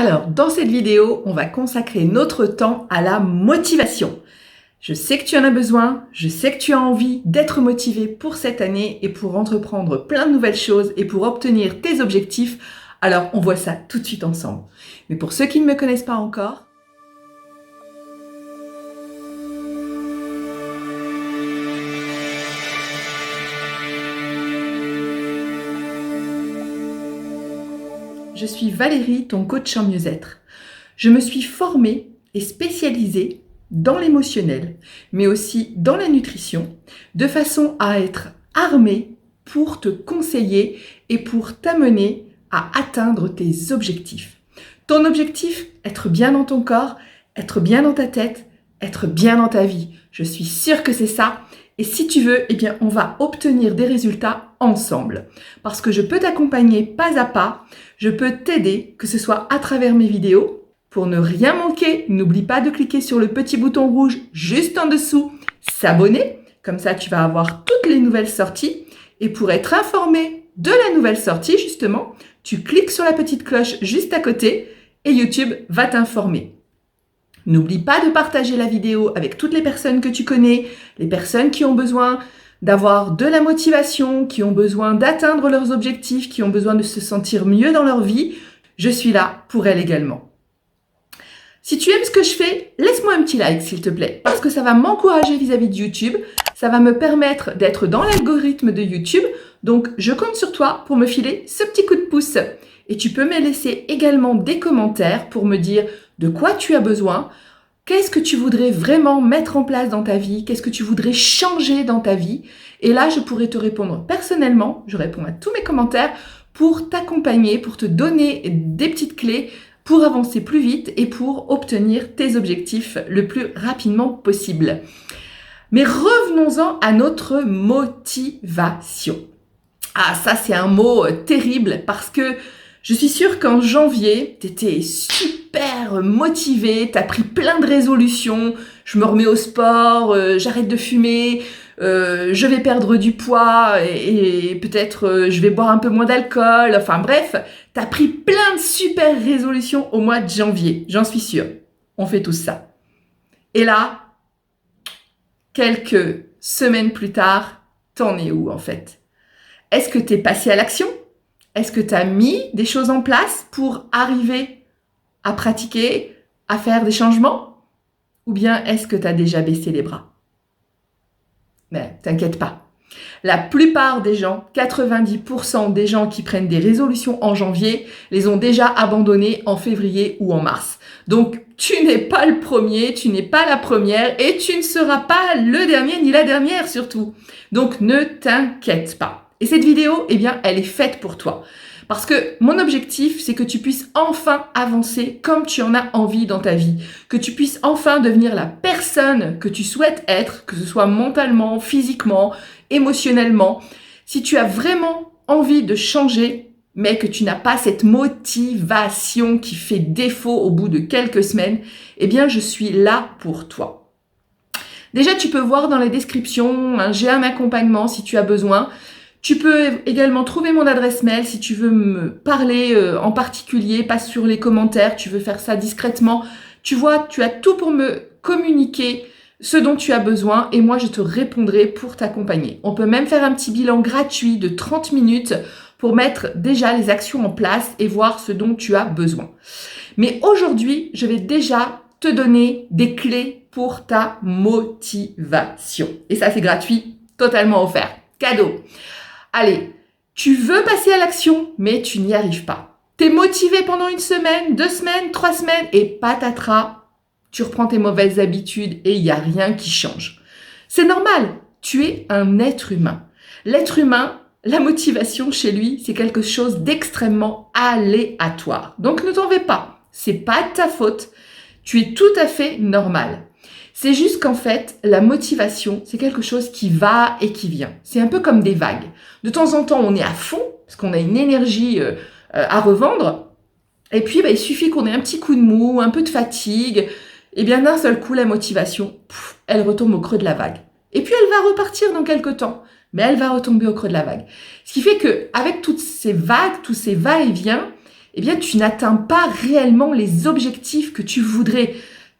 Alors, dans cette vidéo, on va consacrer notre temps à la motivation. Je sais que tu en as besoin, je sais que tu as envie d'être motivé pour cette année et pour entreprendre plein de nouvelles choses et pour obtenir tes objectifs. Alors, on voit ça tout de suite ensemble. Mais pour ceux qui ne me connaissent pas encore, je suis Valérie, ton coach en mieux-être. Je me suis formée et spécialisée dans l'émotionnel, mais aussi dans la nutrition, de façon à être armée pour te conseiller et pour t'amener à atteindre tes objectifs. Ton objectif, être bien dans ton corps, être bien dans ta tête, être bien dans ta vie. Je suis sûre que c'est ça. Et si tu veux, on va obtenir des résultats ensemble. Parce que je peux t'accompagner pas à pas, je peux t'aider, que ce soit à travers mes vidéos. Pour ne rien manquer, n'oublie pas de cliquer sur le petit bouton rouge juste en dessous, s'abonner. Comme ça, tu vas avoir toutes les nouvelles sorties. Et pour être informé de la nouvelle sortie, justement, tu cliques sur la petite cloche juste à côté et YouTube va t'informer. N'oublie pas de partager la vidéo avec toutes les personnes que tu connais, les personnes qui ont besoin d'avoir de la motivation, qui ont besoin d'atteindre leurs objectifs, qui ont besoin de se sentir mieux dans leur vie. Je suis là pour elles également. Si tu aimes ce que je fais, laisse-moi un petit like s'il te plaît, parce que ça va m'encourager vis-à-vis de YouTube, ça va me permettre d'être dans l'algorithme de YouTube, donc je compte sur toi pour me filer ce petit coup de pouce. Et tu peux me laisser également des commentaires pour me dire de quoi tu as besoin, qu'est-ce que tu voudrais vraiment mettre en place dans ta vie, qu'est-ce que tu voudrais changer dans ta vie. Et là, je pourrais te répondre personnellement, je réponds à tous mes commentaires pour t'accompagner, pour te donner des petites clés pour avancer plus vite et pour obtenir tes objectifs le plus rapidement possible. Mais revenons-en à notre motivation. Ah, ça c'est un mot terrible parce que je suis sûre qu'en janvier, tu étais super motivée, tu as pris plein de résolutions, je me remets au sport, j'arrête de fumer, je vais perdre du poids et peut-être je vais boire un peu moins d'alcool, enfin bref, tu as pris plein de super résolutions au mois de janvier, j'en suis sûre. On fait tous ça. Et là, quelques semaines plus tard, t'en es où en fait? Est-ce que tu es passé à l'action? Est-ce que tu as mis des choses en place pour arriver à pratiquer, à faire des changements? Ou bien est-ce que tu as déjà baissé les bras? Mais t'inquiète pas. La plupart des gens, 90% des gens qui prennent des résolutions en janvier, les ont déjà abandonnées en février ou en mars. Donc, tu n'es pas le premier, tu n'es pas la première et tu ne seras pas le dernier ni la dernière surtout. Donc, ne t'inquiète pas. Et cette vidéo, elle est faite pour toi. Parce que mon objectif, c'est que tu puisses enfin avancer comme tu en as envie dans ta vie. Que tu puisses enfin devenir la personne que tu souhaites être, que ce soit mentalement, physiquement, émotionnellement. Si tu as vraiment envie de changer, mais que tu n'as pas cette motivation qui fait défaut au bout de quelques semaines, je suis là pour toi. Déjà, tu peux voir dans la description, j'ai un accompagnement si tu as besoin. Tu peux également trouver mon adresse mail si tu veux me parler en particulier, pas sur les commentaires, tu veux faire ça discrètement. Tu vois, tu as tout pour me communiquer ce dont tu as besoin et moi je te répondrai pour t'accompagner. On peut même faire un petit bilan gratuit de 30 minutes pour mettre déjà les actions en place et voir ce dont tu as besoin. Mais aujourd'hui, je vais déjà te donner des clés pour ta motivation. Et ça, c'est gratuit, totalement offert. Cadeau. Allez, tu veux passer à l'action, mais tu n'y arrives pas. T'es motivé pendant 1 semaine, 2 semaines, 3 semaines et patatras, tu reprends tes mauvaises habitudes et il n'y a rien qui change. C'est normal, tu es un être humain. L'être humain, la motivation chez lui, c'est quelque chose d'extrêmement aléatoire. Donc ne t'en fais pas, c'est pas de ta faute, tu es tout à fait normal. C'est juste qu'en fait, la motivation, c'est quelque chose qui va et qui vient. C'est un peu comme des vagues. De temps en temps, on est à fond, parce qu'on a une énergie à revendre. Et puis, il suffit qu'on ait un petit coup de mou, un peu de fatigue. Et bien, d'un seul coup, la motivation, elle retombe au creux de la vague. Et puis, elle va repartir dans quelques temps. Mais elle va retomber au creux de la vague. Ce qui fait qu'avec toutes ces vagues, tous ces va-et-vient, eh bien, tu n'atteins pas réellement les objectifs que tu voudrais.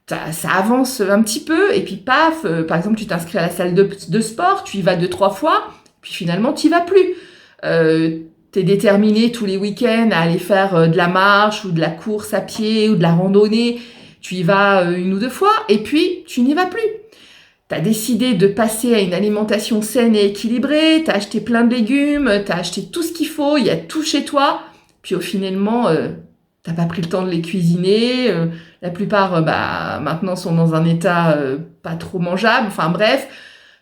Ça avance un petit peu, et puis paf, par exemple, tu t'inscris à la salle de sport, tu y vas 2-3 fois, puis finalement, tu n'y vas plus. Tu es déterminé tous les week-ends à aller faire de la marche, ou de la course à pied, ou de la randonnée. Tu y vas 1 ou 2 fois, et puis tu n'y vas plus. Tu as décidé de passer à une alimentation saine et équilibrée, tu as acheté plein de légumes, tu as acheté tout ce qu'il faut, il y a tout chez toi, puis au finalement, t'as pas pris le temps de les cuisiner, la plupart maintenant sont dans un état pas trop mangeable, enfin bref,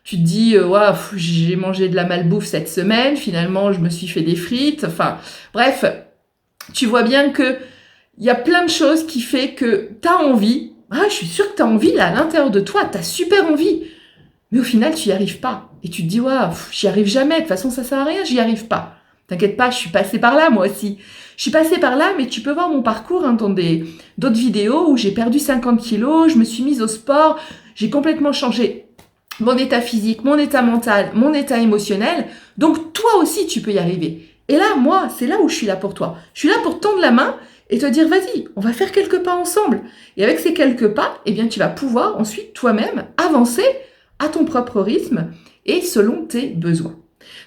tu te dis ouais, j'ai mangé de la malbouffe cette semaine, finalement je me suis fait des frites, enfin bref, tu vois bien que il y a plein de choses qui fait que tu as envie. Je suis sûre que tu as envie, là, à l'intérieur de toi, tu as super envie. Mais au final, tu n'y arrives pas. Et tu te dis, ouais, j'y arrive jamais, de toute façon, ça sert à rien, j'y arrive pas. T'inquiète pas, je suis passée par là, moi aussi. Je suis passée par là, mais tu peux voir mon parcours dans d'autres vidéos où j'ai perdu 50 kilos, je me suis mise au sport, j'ai complètement changé mon état physique, mon état mental, mon état émotionnel. Donc, toi aussi, tu peux y arriver. Et là, moi, c'est là où je suis là pour toi. Je suis là pour te tendre la main et te dire, vas-y, on va faire quelques pas ensemble. Et avec ces quelques pas, eh bien, tu vas pouvoir ensuite toi-même avancer à ton propre rythme et selon tes besoins.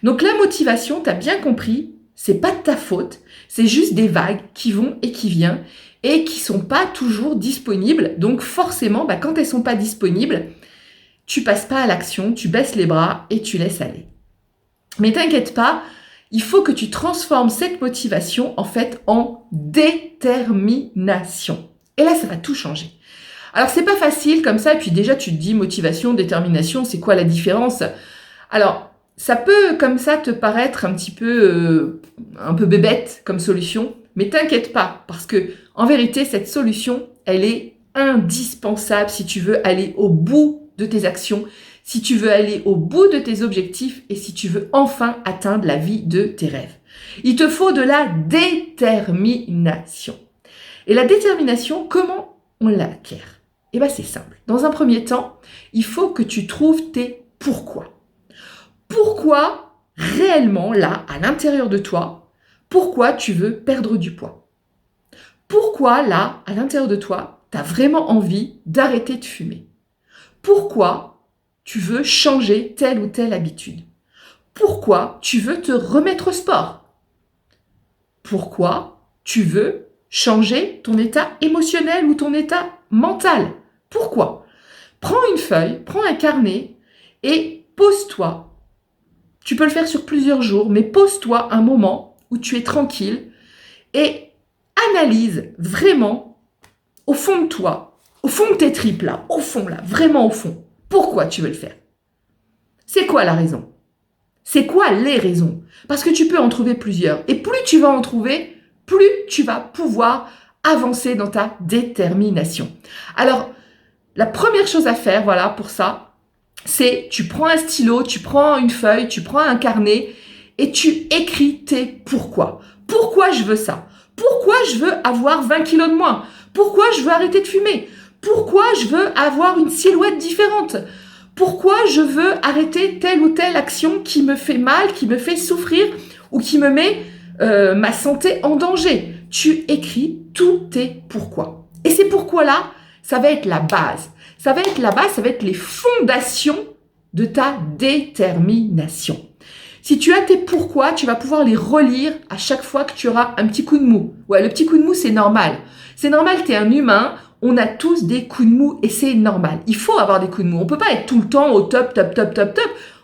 Donc la motivation, tu as bien compris, c'est pas de ta faute, c'est juste des vagues qui vont et qui viennent et qui sont pas toujours disponibles. Donc forcément, quand elles sont pas disponibles, tu passes pas à l'action, tu baisses les bras et tu laisses aller. Mais t'inquiète pas, il faut que tu transformes cette motivation en fait en détermination. Et là, ça va tout changer. Alors, c'est pas facile comme ça, et puis déjà, tu te dis motivation, détermination, c'est quoi la différence? Alors, ça peut comme ça te paraître un peu bébête comme solution, mais t'inquiète pas, parce que en vérité, cette solution, elle est indispensable si tu veux aller au bout de tes actions, si tu veux aller au bout de tes objectifs et si tu veux enfin atteindre la vie de tes rêves. Il te faut de la détermination. Et la détermination, comment on l'acquiert? C'est simple. Dans un premier temps, il faut que tu trouves tes pourquoi. Pourquoi réellement, là, à l'intérieur de toi, pourquoi tu veux perdre du poids? Pourquoi, là, à l'intérieur de toi, tu as vraiment envie d'arrêter de fumer? Pourquoi tu veux changer telle ou telle habitude? Pourquoi tu veux te remettre au sport? Pourquoi tu veux changer ton état émotionnel ou ton état mental? Pourquoi? Prends une feuille, prends un carnet et pose-toi. Tu peux le faire sur plusieurs jours, mais pose-toi un moment où tu es tranquille et analyse vraiment au fond de toi, au fond de tes tripes là, au fond là, vraiment au fond. Pourquoi tu veux le faire? C'est quoi la raison? C'est quoi les raisons? Parce que tu peux en trouver plusieurs. Et plus tu vas en trouver, plus tu vas pouvoir avancer dans ta détermination. Alors, la première chose à faire, voilà, pour ça, c'est tu prends un stylo, tu prends une feuille, tu prends un carnet et tu écris tes pourquoi. Pourquoi je veux ça? Pourquoi je veux avoir 20 kilos de moins? Pourquoi je veux arrêter de fumer? Pourquoi je veux avoir une silhouette différente? Pourquoi je veux arrêter telle ou telle action qui me fait mal, qui me fait souffrir ou qui me met ma santé en danger? Tu écris tous tes pourquoi. Et ces pourquoi-là, ça va être la base. Ça va être la base, ça va être les fondations de ta détermination. Si tu as tes pourquoi, tu vas pouvoir les relire à chaque fois que tu auras un petit coup de mou. Ouais, le petit coup de mou, c'est normal. C'est normal, tu es un humain. On a tous des coups de mou et c'est normal. Il faut avoir des coups de mou. On peut pas être tout le temps au top.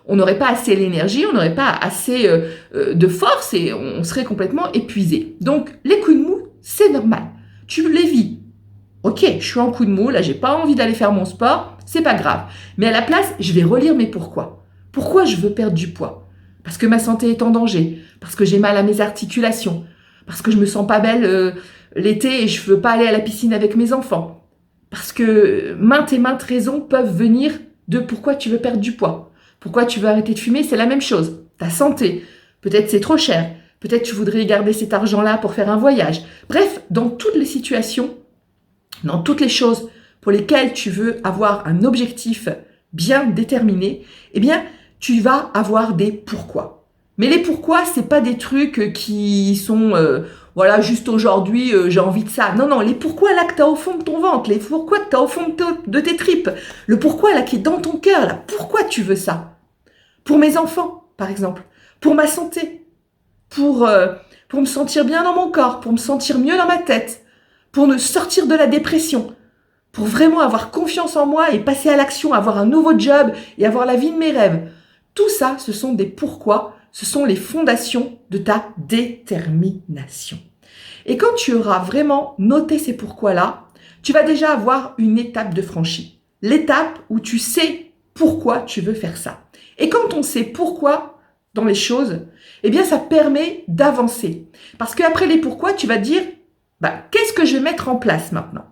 On n'aurait pas assez d'énergie, on n'aurait pas assez de force et on serait complètement épuisé. Donc, les coups de mou, c'est normal. Tu les vis. Ok, je suis en coup de mou, là, j'ai pas envie d'aller faire mon sport, c'est pas grave. Mais à la place, je vais relire mes pourquoi. Pourquoi je veux perdre du poids? Parce que ma santé est en danger, parce que j'ai mal à mes articulations, parce que je me sens pas belle l'été et je veux pas aller à la piscine avec mes enfants. Parce que maintes et maintes raisons peuvent venir de pourquoi tu veux perdre du poids. Pourquoi tu veux arrêter de fumer, c'est la même chose. Ta santé, peut-être c'est trop cher, peut-être tu voudrais garder cet argent-là pour faire un voyage. Bref, dans toutes les situations, dans toutes les choses pour lesquelles tu veux avoir un objectif bien déterminé, eh bien, tu vas avoir des pourquoi. Mais les pourquoi, c'est pas des trucs qui sont voilà, juste aujourd'hui, j'ai envie de ça. Non, non, les pourquoi là que tu as au fond de ton ventre, les pourquoi que tu as au fond de tes tripes, le pourquoi là qui est dans ton cœur, là, pourquoi tu veux ça? Pour mes enfants, par exemple, pour ma santé, pour me sentir bien dans mon corps, pour me sentir mieux dans ma tête, pour me sortir de la dépression, pour vraiment avoir confiance en moi et passer à l'action, avoir un nouveau job et avoir la vie de mes rêves. Tout ça, ce sont des pourquoi, ce sont les fondations de ta détermination. Et quand tu auras vraiment noté ces pourquoi-là, tu vas déjà avoir une étape de franchie. L'étape où tu sais pourquoi tu veux faire ça. Et quand on sait pourquoi dans les choses, eh bien ça permet d'avancer. Parce qu'après les pourquoi, tu vas te dire, qu'est-ce que je vais mettre en place maintenant?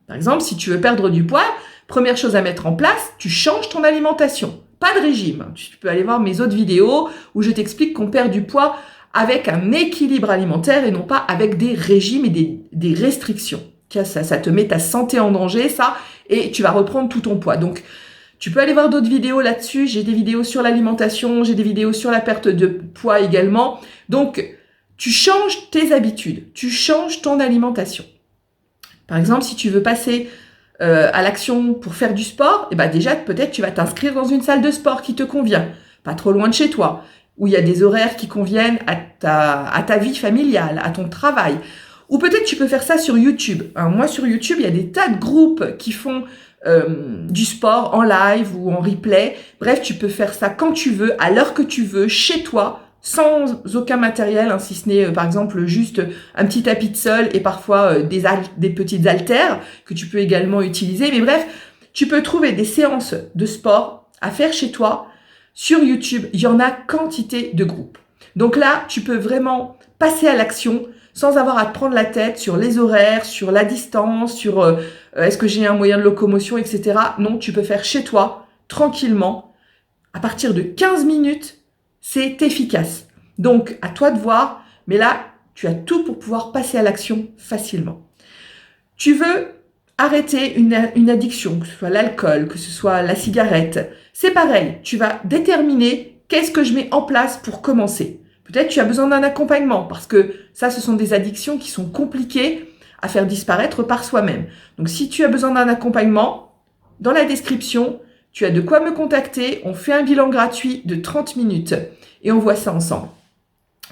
Par exemple, si tu veux perdre du poids, première chose à mettre en place, tu changes ton alimentation. Pas de régime. Tu peux aller voir mes autres vidéos où je t'explique qu'on perd du poids avec un équilibre alimentaire et non pas avec des régimes et des restrictions. Ça te met ta santé en danger, ça, et tu vas reprendre tout ton poids. Donc, tu peux aller voir d'autres vidéos là-dessus. J'ai des vidéos sur l'alimentation, j'ai des vidéos sur la perte de poids également. Donc, tu changes tes habitudes, tu changes ton alimentation. Par exemple, si tu veux passer à l'action pour faire du sport, déjà, peut-être tu vas t'inscrire dans une salle de sport qui te convient, pas trop loin de chez toi, où il y a des horaires qui conviennent à ta vie familiale, à ton travail. Ou peut-être tu peux faire ça sur YouTube. Moi, sur YouTube, il y a des tas de groupes qui font du sport en live ou en replay. Bref, tu peux faire ça quand tu veux, à l'heure que tu veux, chez toi, sans aucun matériel, si ce n'est par exemple juste un petit tapis de sol et parfois des petites haltères que tu peux également utiliser. Mais bref, tu peux trouver des séances de sport à faire chez toi. Sur YouTube, il y en a quantité de groupes. Donc là, tu peux vraiment passer à l'action sans avoir à te prendre la tête sur les horaires, sur la distance, sur est-ce que j'ai un moyen de locomotion, etc. Non, tu peux faire chez toi, tranquillement. À partir de 15 minutes, c'est efficace. Donc, à toi de voir, mais là, tu as tout pour pouvoir passer à l'action facilement. Tu veux arrêter une addiction, que ce soit l'alcool, que ce soit la cigarette. C'est pareil, tu vas déterminer qu'est-ce que je mets en place pour commencer. Peut-être tu as besoin d'un accompagnement parce que ça, ce sont des addictions qui sont compliquées à faire disparaître par soi-même. Donc, si tu as besoin d'un accompagnement, dans la description, tu as de quoi me contacter. On fait un bilan gratuit de 30 minutes et on voit ça ensemble.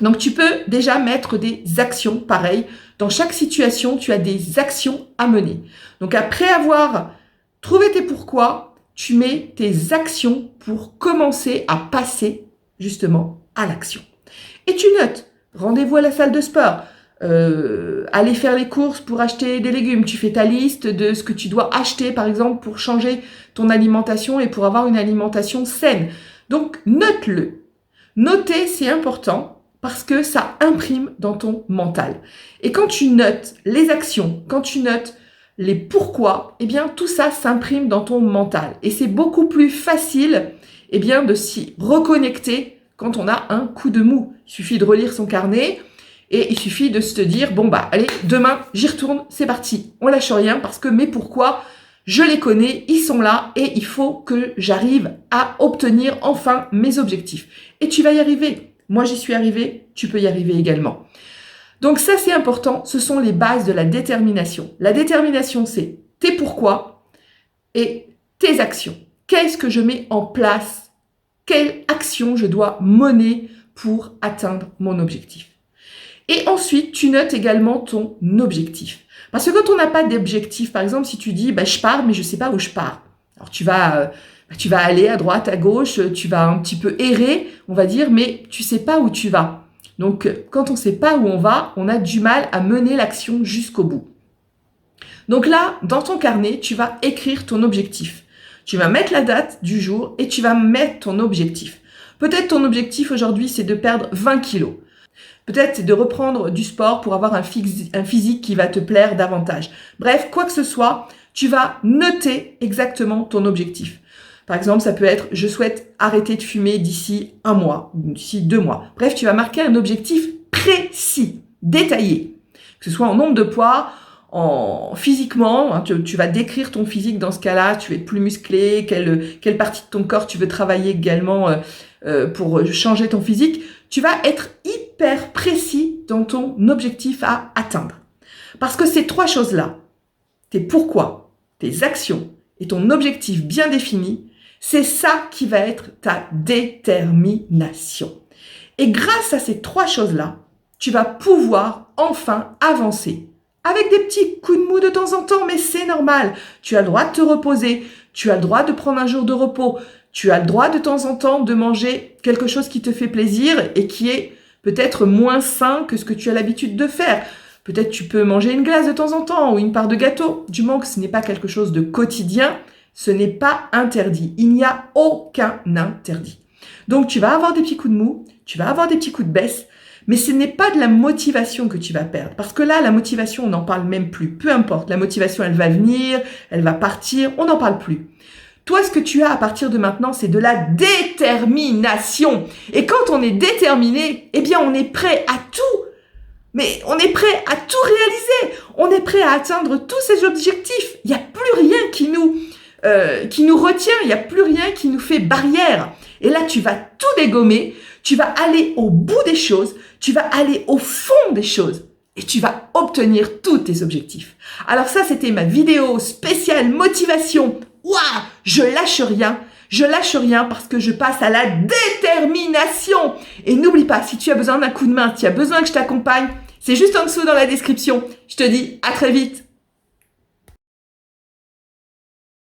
Donc, tu peux déjà mettre des actions, pareil. Dans chaque situation, tu as des actions à mener. Donc, après avoir trouvé tes pourquoi, tu mets tes actions pour commencer à passer justement à l'action. Et tu notes, rendez-vous à la salle de sport, aller faire les courses pour acheter des légumes. Tu fais ta liste de ce que tu dois acheter, par exemple, pour changer ton alimentation et pour avoir une alimentation saine. Donc, note-le. Noter, c'est important parce que ça imprime dans ton mental. Et quand tu notes les actions, quand tu notes les pourquoi, tout ça s'imprime dans ton mental. Et c'est beaucoup plus facile, de s'y reconnecter quand on a un coup de mou. Il suffit de relire son carnet et il suffit de se dire, allez, demain, j'y retourne, c'est parti. On lâche rien parce que mes pourquoi, je les connais, ils sont là et il faut que j'arrive à obtenir enfin mes objectifs. Et tu vas y arriver. Moi, j'y suis arrivée, tu peux y arriver également. Donc ça, c'est important. Ce sont les bases de la détermination. La détermination, c'est tes pourquoi et tes actions. Qu'est-ce que je mets en place? Quelle action je dois mener pour atteindre mon objectif? Et ensuite, tu notes également ton objectif. Parce que quand on n'a pas d'objectif, par exemple, si tu dis je pars, mais je ne sais pas où je pars. Alors tu vas aller à droite, à gauche, tu vas un petit peu errer, on va dire, mais tu ne sais pas où tu vas. Donc, quand on ne sait pas où on va, on a du mal à mener l'action jusqu'au bout. Donc là, dans ton carnet, tu vas écrire ton objectif. Tu vas mettre la date du jour et tu vas mettre ton objectif. Peut-être ton objectif aujourd'hui, c'est de perdre 20 kilos. Peut-être c'est de reprendre du sport pour avoir un physique qui va te plaire davantage. Bref, quoi que ce soit, tu vas noter exactement ton objectif. Par exemple, ça peut être « Je souhaite arrêter de fumer d'ici 1 mois, d'ici 2 mois ». Bref, tu vas marquer un objectif précis, détaillé. Que ce soit en nombre de poids, physiquement, tu vas décrire ton physique dans ce cas-là, tu veux être plus musclé, quelle partie de ton corps tu veux travailler également pour changer ton physique. Tu vas être hyper précis dans ton objectif à atteindre. Parce que ces 3 choses-là, tes pourquoi, tes actions et ton objectif bien défini, c'est ça qui va être ta détermination. Et grâce à ces 3 choses-là, tu vas pouvoir enfin avancer. Avec des petits coups de mou de temps en temps, mais c'est normal. Tu as le droit de te reposer, tu as le droit de prendre un jour de repos, tu as le droit de temps en temps de manger quelque chose qui te fait plaisir et qui est peut-être moins sain que ce que tu as l'habitude de faire. Peut-être tu peux manger une glace de temps en temps ou une part de gâteau. Du moment que ce n'est pas quelque chose de quotidien, ce n'est pas interdit. Il n'y a aucun interdit. Donc tu vas avoir des petits coups de mou, tu vas avoir des petits coups de baisse, mais ce n'est pas de la motivation que tu vas perdre. Parce que là, la motivation, on n'en parle même plus. Peu importe, la motivation, elle va venir, elle va partir, on n'en parle plus. Toi, ce que tu as à partir de maintenant, c'est de la détermination. Et quand on est déterminé, eh bien, on est prêt à tout. Mais on est prêt à tout réaliser. On est prêt à atteindre tous ces objectifs. Il n'y a plus rien qui nous retient. Il n'y a plus rien qui nous fait barrière. Et là, tu vas tout dégommer. Tu vas aller au bout des choses. Tu vas aller au fond des choses. Et tu vas obtenir tous tes objectifs. Alors ça, c'était ma vidéo spéciale motivation. Waouh, je lâche rien. Je lâche rien parce que je passe à la détermination. Et n'oublie pas, si tu as besoin d'un coup de main, si tu as besoin que je t'accompagne, c'est juste en dessous dans la description. Je te dis à très vite.